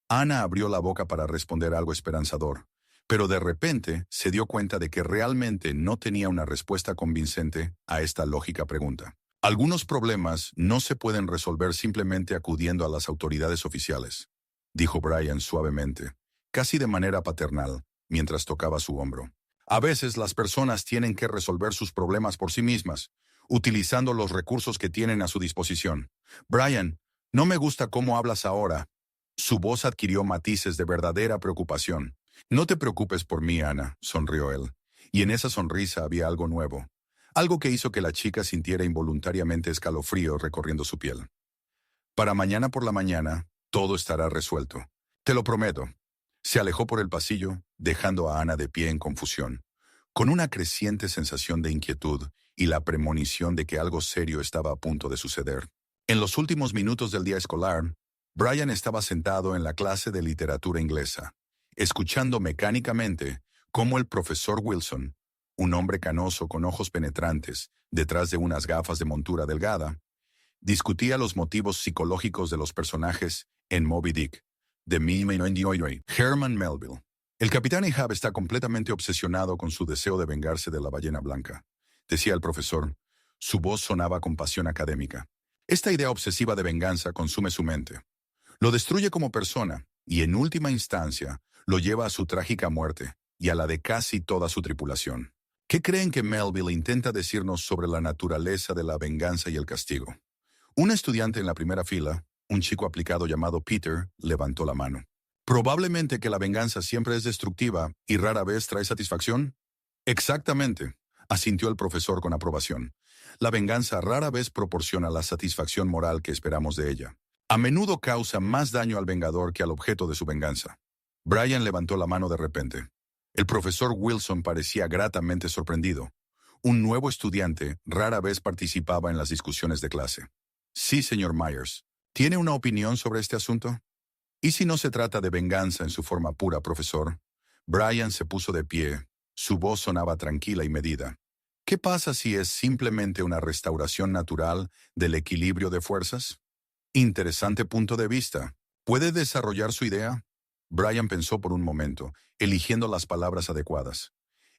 Ana abrió la boca para responder algo esperanzador, pero de repente se dio cuenta de que realmente no tenía una respuesta convincente a esta lógica pregunta. «Algunos problemas no se pueden resolver simplemente acudiendo a las autoridades oficiales», dijo Brian suavemente, casi de manera paternal, mientras tocaba su hombro. «A veces las personas tienen que resolver sus problemas por sí mismas. utilizando los recursos que tienen a su disposición. Brian, no me gusta cómo hablas ahora. Su voz adquirió matices de verdadera preocupación. No te preocupes por mí, Ana, sonrió él. Y en esa sonrisa había algo nuevo. Algo que hizo que la chica sintiera involuntariamente escalofríos recorriendo su piel. Para mañana por la mañana, todo estará resuelto. Te lo prometo. Se alejó por el pasillo, dejando a Ana de pie en confusión, con una creciente sensación de inquietud y la premonición de que algo serio estaba a punto de suceder. En los últimos minutos del día escolar, Brian estaba sentado en la clase de literatura inglesa, escuchando mecánicamente cómo el profesor Wilson, un hombre canoso con ojos penetrantes, detrás de unas gafas de montura delgada, discutía los motivos psicológicos de los personajes en Moby Dick, de Herman Melville. El capitán Ahab está completamente obsesionado con su deseo de vengarse de la ballena blanca, decía el profesor. Su voz sonaba con pasión académica. Esta idea obsesiva de venganza consume su mente. Lo destruye como persona y, en última instancia, lo lleva a su trágica muerte y a la de casi toda su tripulación. ¿Qué creen que Melville intenta decirnos sobre la naturaleza de la venganza y el castigo? Un estudiante en la primera fila, un chico aplicado llamado Peter, levantó la mano. ¿Probablemente que la venganza siempre es destructiva y rara vez trae satisfacción? Exactamente, asintió el profesor con aprobación. La venganza rara vez proporciona la satisfacción moral que esperamos de ella. A menudo causa más daño al vengador que al objeto de su venganza. Brian levantó la mano de repente. El profesor Wilson parecía gratamente sorprendido. Un nuevo estudiante rara vez participaba en las discusiones de clase. Sí, señor Myers. ¿Tiene una opinión sobre este asunto? ¿Y si no se trata de venganza en su forma pura, profesor? Brian se puso de pie. Su voz sonaba tranquila y medida. ¿Qué pasa si es simplemente una restauración natural del equilibrio de fuerzas? Interesante punto de vista. ¿Puede desarrollar su idea? Brian pensó por un momento, eligiendo las palabras adecuadas.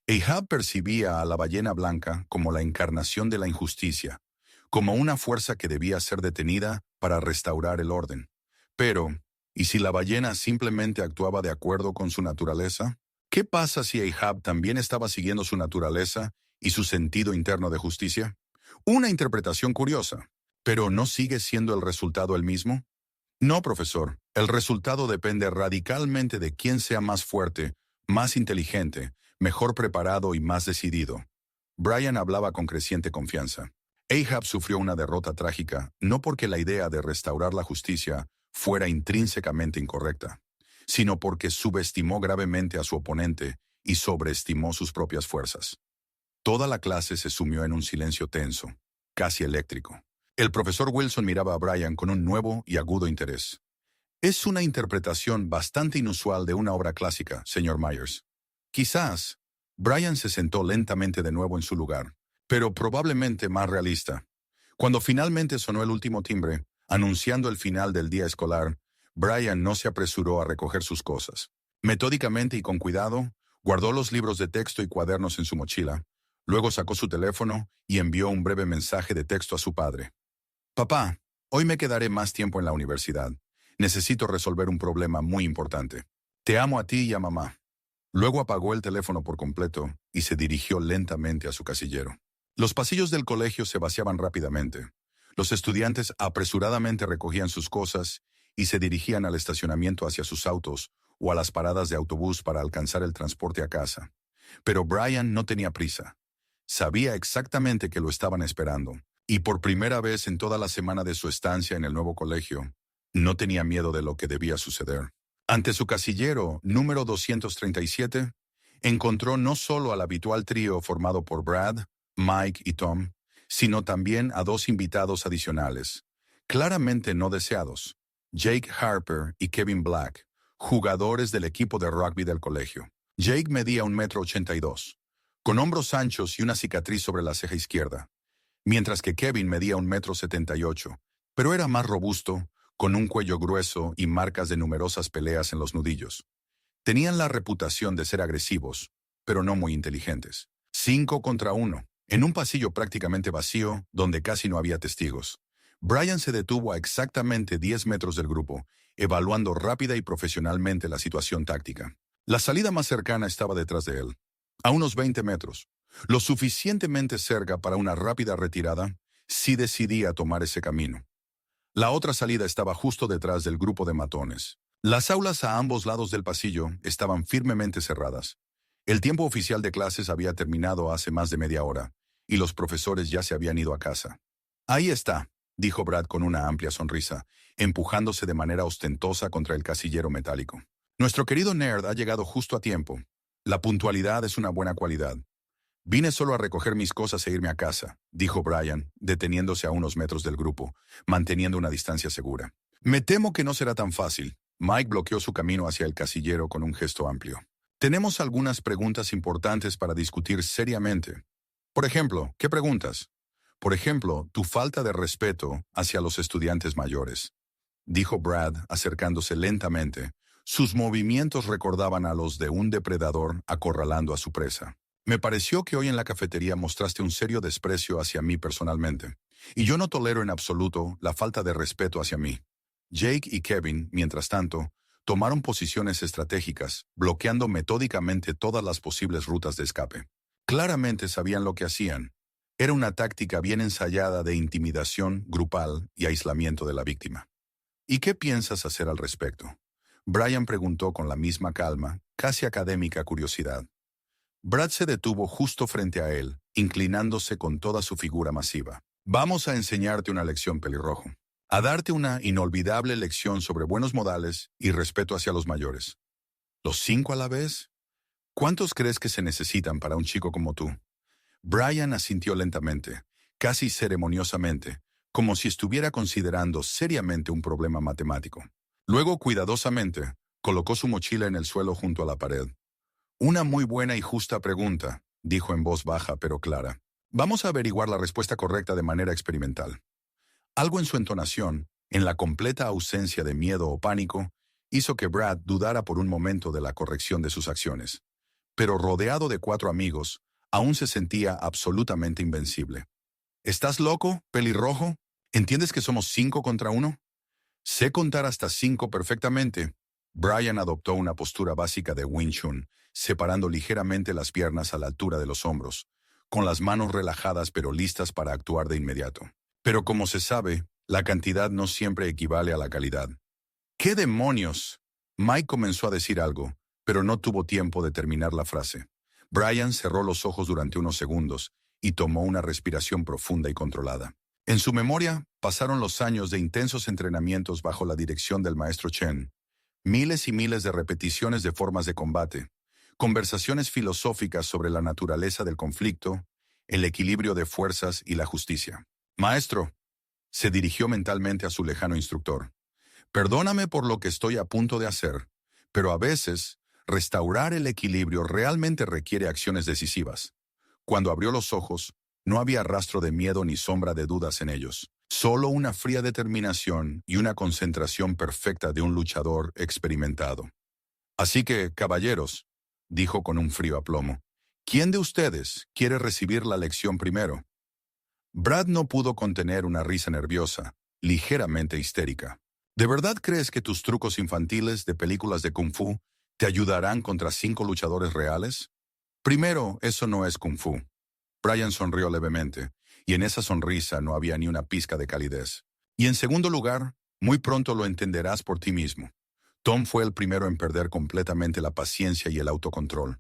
Ahab percibía a la ballena blanca como la encarnación de la injusticia, como una fuerza que debía ser detenida para restaurar el orden. Pero, ¿y si la ballena simplemente actuaba de acuerdo con su naturaleza? ¿Qué pasa si Ahab también estaba siguiendo su naturaleza y su sentido interno de justicia? Una interpretación curiosa. ¿Pero no sigue siendo el resultado el mismo? No, profesor. El resultado depende radicalmente de quién sea más fuerte, más inteligente, mejor preparado y más decidido. Brian hablaba con creciente confianza. Ahab sufrió una derrota trágica, no porque la idea de restaurar la justicia fuera intrínsecamente incorrecta, sino porque subestimó gravemente a su oponente y sobreestimó sus propias fuerzas. Toda la clase se sumió en un silencio tenso, casi eléctrico. El profesor Wilson miraba a Brian con un nuevo y agudo interés. Es una interpretación bastante inusual de una obra clásica, señor Myers. Quizás. Brian se sentó lentamente de nuevo en su lugar, pero probablemente más realista. Cuando finalmente sonó el último timbre, anunciando el final del día escolar, Brian no se apresuró a recoger sus cosas. Metódicamente y con cuidado, guardó los libros de texto y cuadernos en su mochila. Luego sacó su teléfono y envió un breve mensaje de texto a su padre. Papá, hoy me quedaré más tiempo en la universidad. Necesito resolver un problema muy importante. Te amo a ti y a mamá. Luego apagó el teléfono por completo y se dirigió lentamente a su casillero. Los pasillos del colegio se vaciaban rápidamente. Los estudiantes apresuradamente recogían sus cosas y se dirigían al estacionamiento hacia sus autos o a las paradas de autobús para alcanzar el transporte a casa. Pero Brian no tenía prisa. Sabía exactamente que lo estaban esperando, y por primera vez en toda la semana de su estancia en el nuevo colegio, no tenía miedo de lo que debía suceder. Ante su casillero, número 237, encontró no solo al habitual trío formado por Brad, Mike y Tom, sino también a dos invitados adicionales, claramente no deseados, Jake Harper y Kevin Black, jugadores del equipo de rugby del colegio. Jake medía 1,82 m, con hombros anchos y una cicatriz sobre la ceja izquierda, mientras que Kevin medía 1,78 m, pero era más robusto, con un cuello grueso y marcas de numerosas peleas en los nudillos. Tenían la reputación de ser agresivos, pero no muy inteligentes. 5 contra 1, en un pasillo prácticamente vacío, donde casi no había testigos. Brian se detuvo a exactamente 10 metros del grupo, evaluando rápida y profesionalmente la situación táctica. La salida más cercana estaba detrás de él, a unos 20 metros. Lo suficientemente cerca para una rápida retirada, si decidía tomar ese camino. La otra salida estaba justo detrás del grupo de matones. Las aulas a ambos lados del pasillo estaban firmemente cerradas. El tiempo oficial de clases había terminado hace más de media hora, y los profesores ya se habían ido a casa. Ahí está, dijo Brad con una amplia sonrisa, empujándose de manera ostentosa contra el casillero metálico. Nuestro querido nerd ha llegado justo a tiempo. La puntualidad es una buena cualidad. Vine solo a recoger mis cosas e irme a casa, dijo Brian, deteniéndose a unos metros del grupo, manteniendo una distancia segura. Me temo que no será tan fácil. Mike bloqueó su camino hacia el casillero con un gesto amplio. Tenemos algunas preguntas importantes para discutir seriamente. Por ejemplo, ¿qué preguntas? Por ejemplo, tu falta de respeto hacia los estudiantes mayores, dijo Brad, acercándose lentamente. Sus movimientos recordaban a los de un depredador acorralando a su presa. Me pareció que hoy en la cafetería mostraste un serio desprecio hacia mí personalmente, y yo no tolero en absoluto la falta de respeto hacia mí. Jake y Kevin, mientras tanto, tomaron posiciones estratégicas, bloqueando metódicamente todas las posibles rutas de escape. Claramente sabían lo que hacían. Era una táctica bien ensayada de intimidación grupal y aislamiento de la víctima. ¿Y qué piensas hacer al respecto? Brian preguntó con la misma calma, casi académica curiosidad. Brad se detuvo justo frente a él, inclinándose con toda su figura masiva. Vamos a enseñarte una lección, pelirrojo. A darte una inolvidable lección sobre buenos modales y respeto hacia los mayores. ¿Los 5 a la vez? ¿Cuántos crees que se necesitan para un chico como tú? Brian asintió lentamente, casi ceremoniosamente, como si estuviera considerando seriamente un problema matemático. Luego, cuidadosamente, colocó su mochila en el suelo junto a la pared. Una muy buena y justa pregunta, dijo en voz baja pero clara. Vamos a averiguar la respuesta correcta de manera experimental. Algo en su entonación, en la completa ausencia de miedo o pánico, hizo que Brad dudara por un momento de la corrección de sus acciones. Pero rodeado de 4 amigos, aún se sentía absolutamente invencible. ¿Estás loco, pelirrojo? ¿Entiendes que somos 5 contra 1? Sé contar hasta 5 perfectamente. Brian adoptó una postura básica de Wing Chun, separando ligeramente las piernas a la altura de los hombros, con las manos relajadas pero listas para actuar de inmediato. Pero como se sabe, la cantidad no siempre equivale a la calidad. ¿Qué demonios? Mike comenzó a decir algo, pero no tuvo tiempo de terminar la frase. Brian cerró los ojos durante unos segundos y tomó una respiración profunda y controlada. En su memoria pasaron los años de intensos entrenamientos bajo la dirección del maestro Chen, miles y miles de repeticiones de formas de combate, conversaciones filosóficas sobre la naturaleza del conflicto, el equilibrio de fuerzas y la justicia. Maestro, se dirigió mentalmente a su lejano instructor. Perdóname por lo que estoy a punto de hacer, pero a veces, restaurar el equilibrio realmente requiere acciones decisivas. Cuando abrió los ojos, no había rastro de miedo ni sombra de dudas en ellos. Solo una fría determinación y una concentración perfecta de un luchador experimentado. Así que, caballeros, dijo con un frío aplomo, ¿quién de ustedes quiere recibir la lección primero? Brad no pudo contener una risa nerviosa, ligeramente histérica. ¿De verdad crees que tus trucos infantiles de películas de Kung Fu te ayudarán contra 5 luchadores reales? Primero, eso no es Kung Fu. Brian sonrió levemente, y en esa sonrisa no había ni una pizca de calidez. Y en segundo lugar, muy pronto lo entenderás por ti mismo. Tom fue el primero en perder completamente la paciencia y el autocontrol.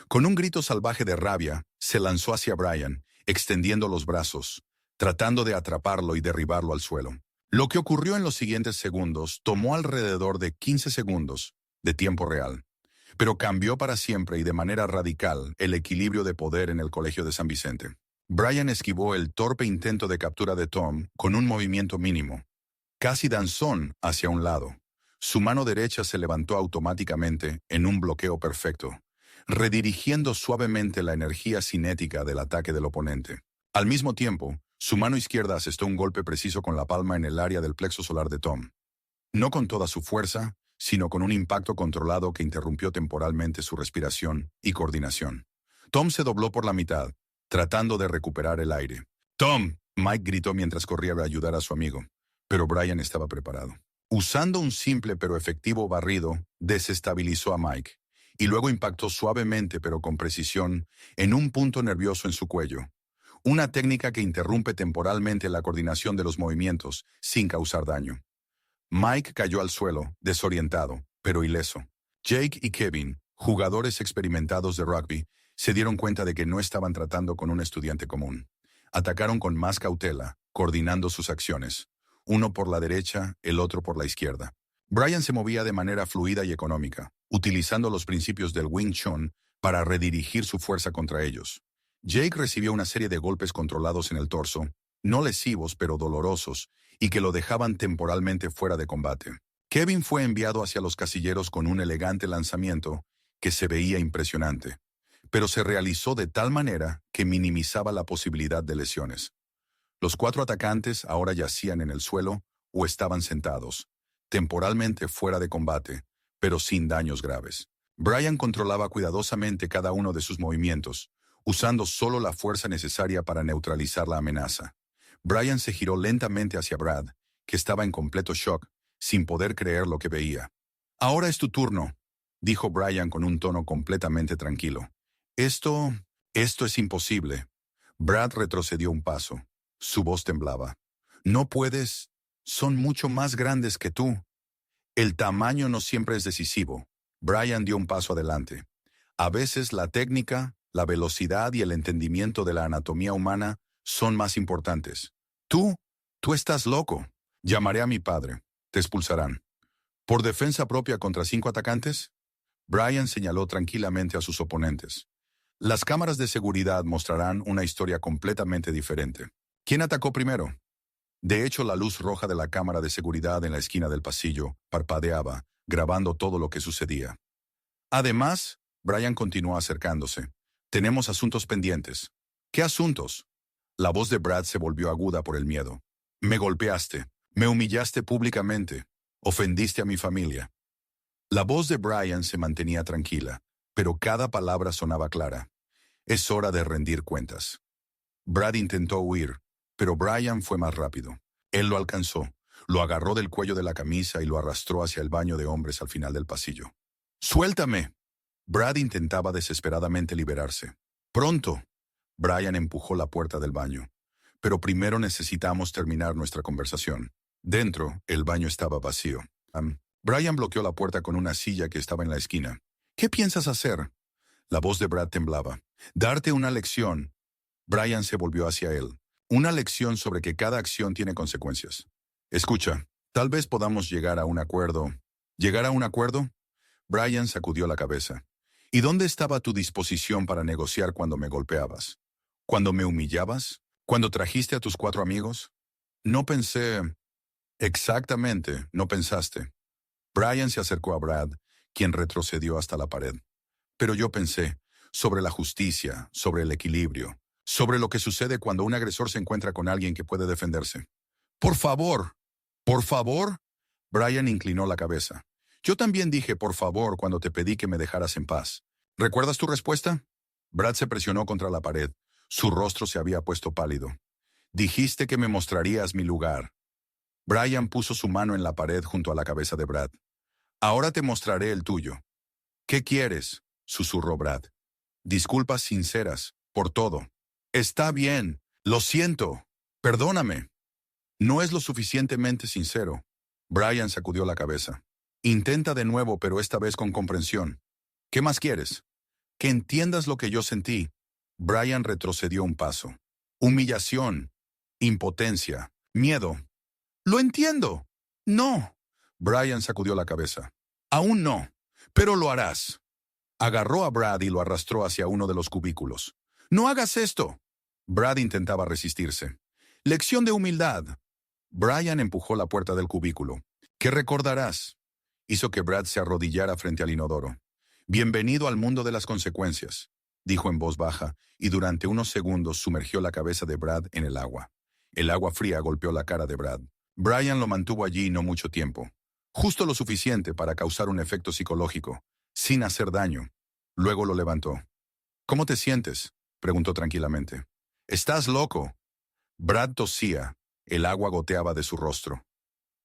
Con un grito salvaje de rabia, se lanzó hacia Brian, extendiendo los brazos, tratando de atraparlo y derribarlo al suelo. Lo que ocurrió en los siguientes segundos tomó alrededor de 15 segundos de tiempo real, pero cambió para siempre y de manera radical el equilibrio de poder en el Colegio de San Vicente. Brian esquivó el torpe intento de captura de Tom con un movimiento mínimo, casi danzón hacia un lado. Su mano derecha se levantó automáticamente en un bloqueo perfecto, redirigiendo suavemente la energía cinética del ataque del oponente. Al mismo tiempo, su mano izquierda asestó un golpe preciso con la palma en el área del plexo solar de Tom. No con toda su fuerza, sino con un impacto controlado que interrumpió temporalmente su respiración y coordinación. Tom se dobló por la mitad, tratando de recuperar el aire. «¡Tom!», Mike gritó mientras corría a ayudar a su amigo, pero Brian estaba preparado. Usando un simple pero efectivo barrido, desestabilizó a Mike, y luego impactó suavemente pero con precisión en un punto nervioso en su cuello. Una técnica que interrumpe temporalmente la coordinación de los movimientos sin causar daño. Mike cayó al suelo, desorientado, pero ileso. Jake y Kevin, jugadores experimentados de rugby, se dieron cuenta de que no estaban tratando con un estudiante común. Atacaron con más cautela, coordinando sus acciones. Uno por la derecha, el otro por la izquierda. Brian se movía de manera fluida y económica, utilizando los principios del Wing Chun para redirigir su fuerza contra ellos. Jake recibió una serie de golpes controlados en el torso, no lesivos pero dolorosos, y que lo dejaban temporalmente fuera de combate. Kevin fue enviado hacia los casilleros con un elegante lanzamiento que se veía impresionante, pero se realizó de tal manera que minimizaba la posibilidad de lesiones. Los 4 atacantes ahora yacían en el suelo o estaban sentados, temporalmente fuera de combate, pero sin daños graves. Brian controlaba cuidadosamente cada uno de sus movimientos, usando solo la fuerza necesaria para neutralizar la amenaza. Brian se giró lentamente hacia Brad, que estaba en completo shock, sin poder creer lo que veía. «Ahora es tu turno», dijo Brian con un tono completamente tranquilo. Esto es imposible». Brad retrocedió un paso. Su voz temblaba. «No puedes. Son mucho más grandes que tú». «El tamaño no siempre es decisivo». Brian dio un paso adelante. «A veces la técnica, la velocidad y el entendimiento de la anatomía humana son más importantes. Tú estás loco. Llamaré a mi padre. Te expulsarán». «¿Por defensa propia contra 5 atacantes?» Brian señaló tranquilamente a sus oponentes. «Las cámaras de seguridad mostrarán una historia completamente diferente. ¿Quién atacó primero?» De hecho, la luz roja de la cámara de seguridad en la esquina del pasillo parpadeaba, grabando todo lo que sucedía. «Además», Brian continuó acercándose, «tenemos asuntos pendientes». «¿Qué asuntos?» La voz de Brad se volvió aguda por el miedo. «Me golpeaste, me humillaste públicamente, ofendiste a mi familia». La voz de Brian se mantenía tranquila, pero cada palabra sonaba clara. «Es hora de rendir cuentas». Brad intentó huir, pero Brian fue más rápido. Él lo alcanzó, lo agarró del cuello de la camisa y lo arrastró hacia el baño de hombres al final del pasillo. «¡Suéltame!» Brad intentaba desesperadamente liberarse. «Pronto». Brian empujó la puerta del baño. «Pero primero necesitamos terminar nuestra conversación». Dentro, el baño estaba vacío. Brian bloqueó la puerta con una silla que estaba en la esquina. «¿Qué piensas hacer?» La voz de Brad temblaba. «Darte una lección». Brian se volvió hacia él. «Una lección sobre que cada acción tiene consecuencias. Escucha, tal vez podamos llegar a un acuerdo». «¿Llegar a un acuerdo?» Brian sacudió la cabeza. «¿Y dónde estaba tu disposición para negociar cuando me golpeabas? ¿Cuando me humillabas? ¿Cuando trajiste a tus 4 amigos?» «No pensé». «Exactamente, no pensaste». Brian se acercó a Brad, quien retrocedió hasta la pared. «Pero yo pensé sobre la justicia, sobre el equilibrio, sobre lo que sucede cuando un agresor se encuentra con alguien que puede defenderse». «¡Por favor! ¿Por favor?» Brian inclinó la cabeza. «Yo también dije por favor cuando te pedí que me dejaras en paz. ¿Recuerdas tu respuesta?» Brad se presionó contra la pared. Su rostro se había puesto pálido. «Dijiste que me mostrarías mi lugar». Brian puso su mano en la pared junto a la cabeza de Brad. «Ahora te mostraré el tuyo». «¿Qué quieres?», susurró Brad. «Disculpas sinceras, por todo». «Está bien, lo siento, perdóname». «No es lo suficientemente sincero». Brian sacudió la cabeza. «Intenta de nuevo, pero esta vez con comprensión». «¿Qué más quieres?» «Que entiendas lo que yo sentí». Brian retrocedió un paso. «Humillación, impotencia, miedo». «Lo entiendo». «No». Brian sacudió la cabeza. «Aún no, pero lo harás». Agarró a Brad y lo arrastró hacia uno de los cubículos. «No hagas esto». Brad intentaba resistirse. «Lección de humildad». Brian empujó la puerta del cubículo. «¿Qué recordarás?» Hizo que Brad se arrodillara frente al inodoro. «Bienvenido al mundo de las consecuencias», dijo en voz baja, y durante unos segundos sumergió la cabeza de Brad en el agua. El agua fría golpeó la cara de Brad. Brian lo mantuvo allí no mucho tiempo, justo lo suficiente para causar un efecto psicológico, sin hacer daño. Luego lo levantó. «¿Cómo te sientes?», preguntó tranquilamente. «Estás loco». Brad tosía. El agua goteaba de su rostro.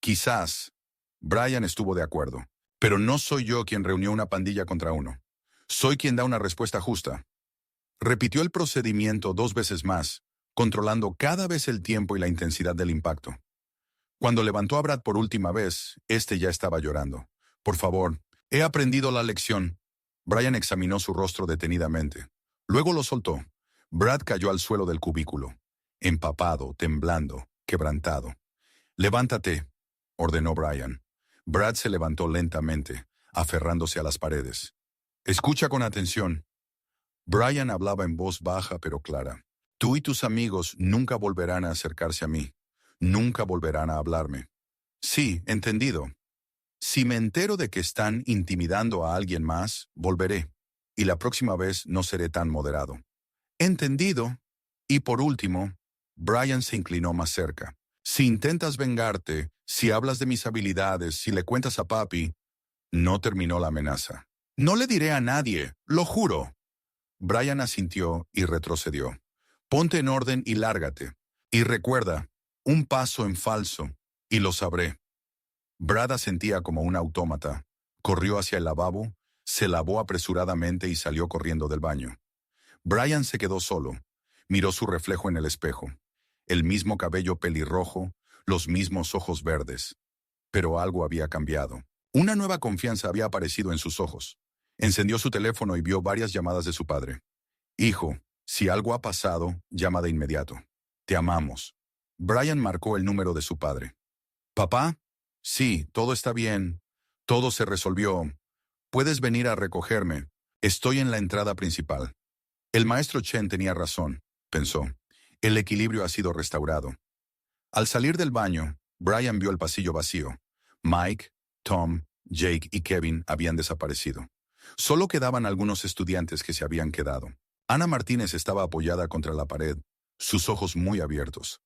«Quizás». Brian estuvo de acuerdo. «Pero no soy yo quien reunió una pandilla contra uno. Soy quien da una respuesta justa. Repitió el procedimiento 2 veces más, controlando cada vez el tiempo y la intensidad del impacto. Cuando levantó a Brad por última vez, este ya estaba llorando. Por favor, he aprendido la lección. Brian examinó su rostro detenidamente. Luego lo soltó. Brad cayó al suelo del cubículo, empapado, temblando, quebrantado. Levántate, ordenó Brian. Brad se levantó lentamente, aferrándose a las paredes. Escucha con atención. Brian hablaba en voz baja pero clara. Tú y tus amigos nunca volverán a acercarse a mí. Nunca volverán a hablarme. Sí, entendido. Si me entero de que están intimidando a alguien más, volveré. Y la próxima vez no seré tan moderado. Entendido. Y por último, Brian se inclinó más cerca. Si intentas vengarte, si hablas de mis habilidades, si le cuentas a papi... No terminó la amenaza. No le diré a nadie, lo juro. Brian asintió y retrocedió. Ponte en orden y lárgate. Y recuerda, un paso en falso, y lo sabré. Brad asentía como un autómata. Corrió hacia el lavabo, se lavó apresuradamente y salió corriendo del baño. Brian se quedó solo. Miró su reflejo en el espejo. El mismo cabello pelirrojo, los mismos ojos verdes. Pero algo había cambiado. Una nueva confianza había aparecido en sus ojos. Encendió su teléfono y vio varias llamadas de su padre. Hijo, si algo ha pasado, llama de inmediato. Te amamos. Brian marcó el número de su padre. ¿Papá? Sí, todo está bien. Todo se resolvió. Puedes venir a recogerme. Estoy en la entrada principal. El maestro Chen tenía razón, pensó. El equilibrio ha sido restaurado. Al salir del baño, Brian vio el pasillo vacío. Mike, Tom, Jake y Kevin habían desaparecido. Solo quedaban algunos estudiantes que se habían quedado. Ana Martínez estaba apoyada contra la pared, sus ojos muy abiertos.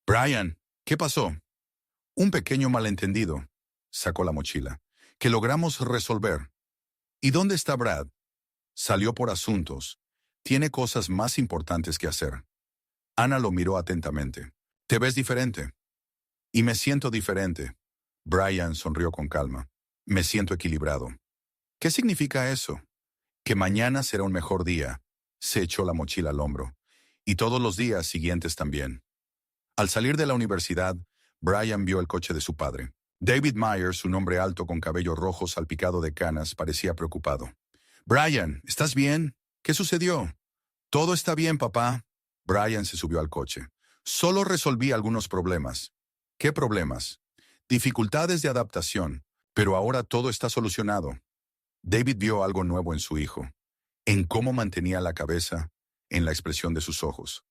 Brian, ¿qué pasó? Un pequeño malentendido. Sacó la mochila. Que logramos resolver. ¿Y dónde está Brad? Salió por asuntos. Tiene cosas más importantes que hacer. Ana lo miró atentamente. Te ves diferente. Y me siento diferente. Brian sonrió con calma. Me siento equilibrado. ¿Qué significa eso? Que mañana será un mejor día. Se echó la mochila al hombro. Y todos los días siguientes también. Al salir de la universidad, Brian vio el coche de su padre. David Myers, un hombre alto con cabello rojo salpicado de canas, parecía preocupado. Brian, ¿estás bien? ¿Qué sucedió? Todo está bien, papá. Brian se subió al coche. Solo resolví algunos problemas. ¿Qué problemas? Dificultades de adaptación, pero ahora todo está solucionado. David vio algo nuevo en su hijo, en cómo mantenía la cabeza, en la expresión de sus ojos.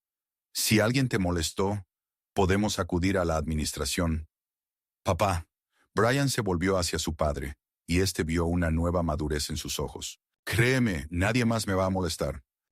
Si alguien te molestó, podemos acudir a la administración. Papá. Brian se volvió hacia su padre, y éste vio una nueva madurez en sus ojos. Créeme, nadie más me va a molestar.